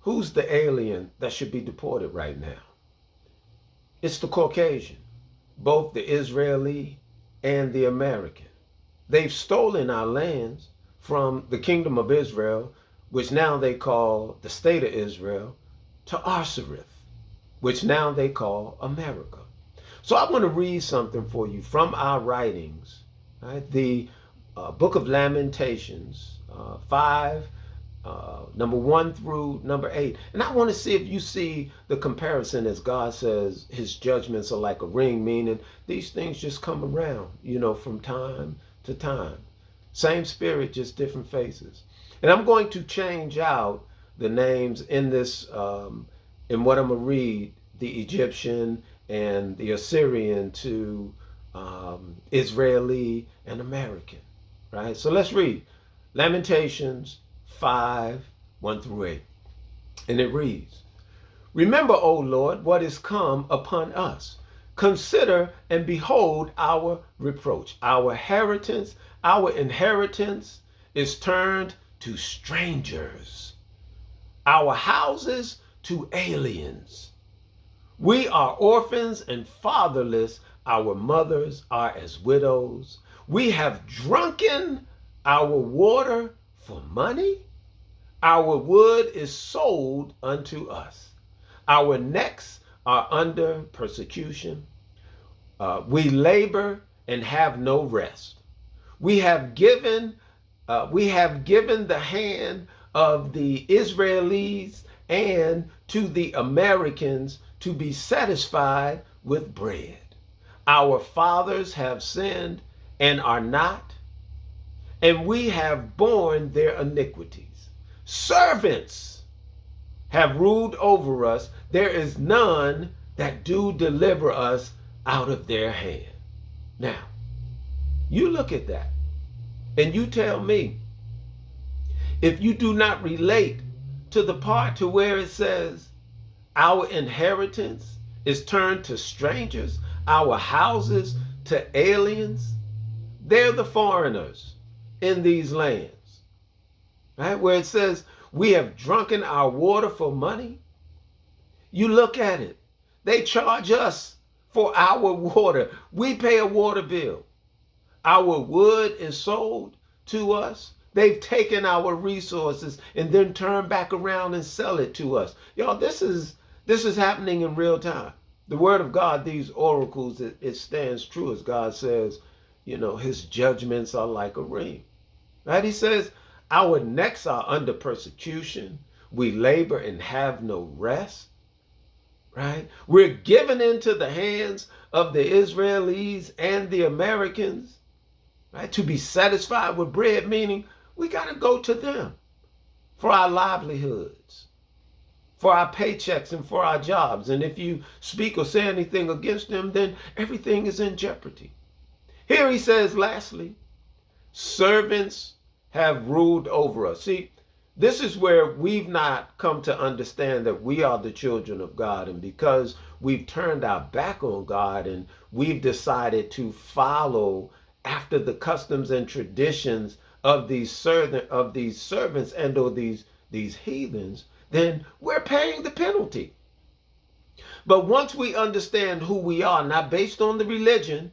Who's the alien that should be deported right now? It's the Caucasian, both the Israeli and the American. They've stolen our lands from the kingdom of Israel, which now they call the state of Israel, to Arsarith, which now they call America. So I want to read something for you from our writings, right? The book of Lamentations, 5, number 1 through number 8. And I want to see if you see the comparison as God says his judgments are like a ring, meaning these things just come around, from time to time. Same spirit, just different faces. And I'm going to change out the names in this, in what I'm going to read, the Egyptian and the Assyrian to Israeli and American, right? So let's read Lamentations 5, 1 through 8. And it reads, "Remember, O Lord, what is come upon us. Consider and behold our reproach. Our inheritance is turned to strangers, our houses to aliens. We are orphans and fatherless. Our mothers are as widows. We have drunken our water for money. Our wood is sold unto us. Our necks are under persecution. We labor and have no rest. We have given the hand of the Israelis and to the Americans to be satisfied with bread. Our fathers have sinned and are not, and we have borne their iniquities. Servants have ruled over us. There is none that do deliver us out of their hand." Now, you look at that and you tell me, if you do not relate to the part to where it says our inheritance is turned to strangers, our houses to aliens, they're the foreigners in these lands, right? Where it says we have drunken our water for money. You look at it, they charge us for our water. We pay a water bill. Our wood is sold to us. They've taken our resources and then turn back around and sell it to us. Y'all, this is happening in real time. The word of God, these oracles, it stands true as God says, his judgments are like a ring, right? He says, our necks are under persecution. We labor and have no rest, right? We're given into the hands of the Israelis and the Americans, right? To be satisfied with bread, meaning we got to go to them for our livelihoods, for our paychecks and for our jobs. And if you speak or say anything against them, then everything is in jeopardy. Here he says, lastly, servants have ruled over us. See, this is where we've not come to understand that we are the children of God. And because we've turned our back on God and we've decided to follow after the customs and traditions of these servants and or these heathens, then we're paying the penalty. But once we understand who we are, not based on the religion,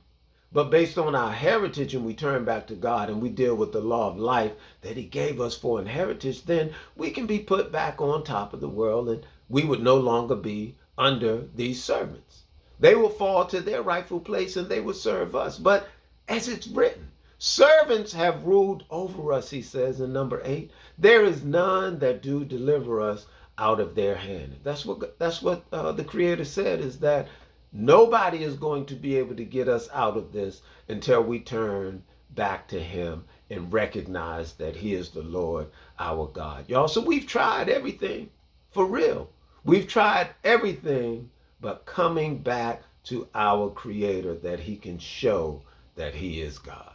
but based on our heritage, and we turn back to God and we deal with the law of life that he gave us for inheritance, then we can be put back on top of the world and we would no longer be under these servants. They will fall to their rightful place and they will serve us. But as it's written, servants have ruled over us, he says in number 8. There is none that do deliver us out of their hand. That's what the Creator said, is that nobody is going to be able to get us out of this until we turn back to him and recognize that he is the Lord our God. Y'all, so we've tried everything, for real. We've tried everything but coming back to our Creator, that he can show that he is God.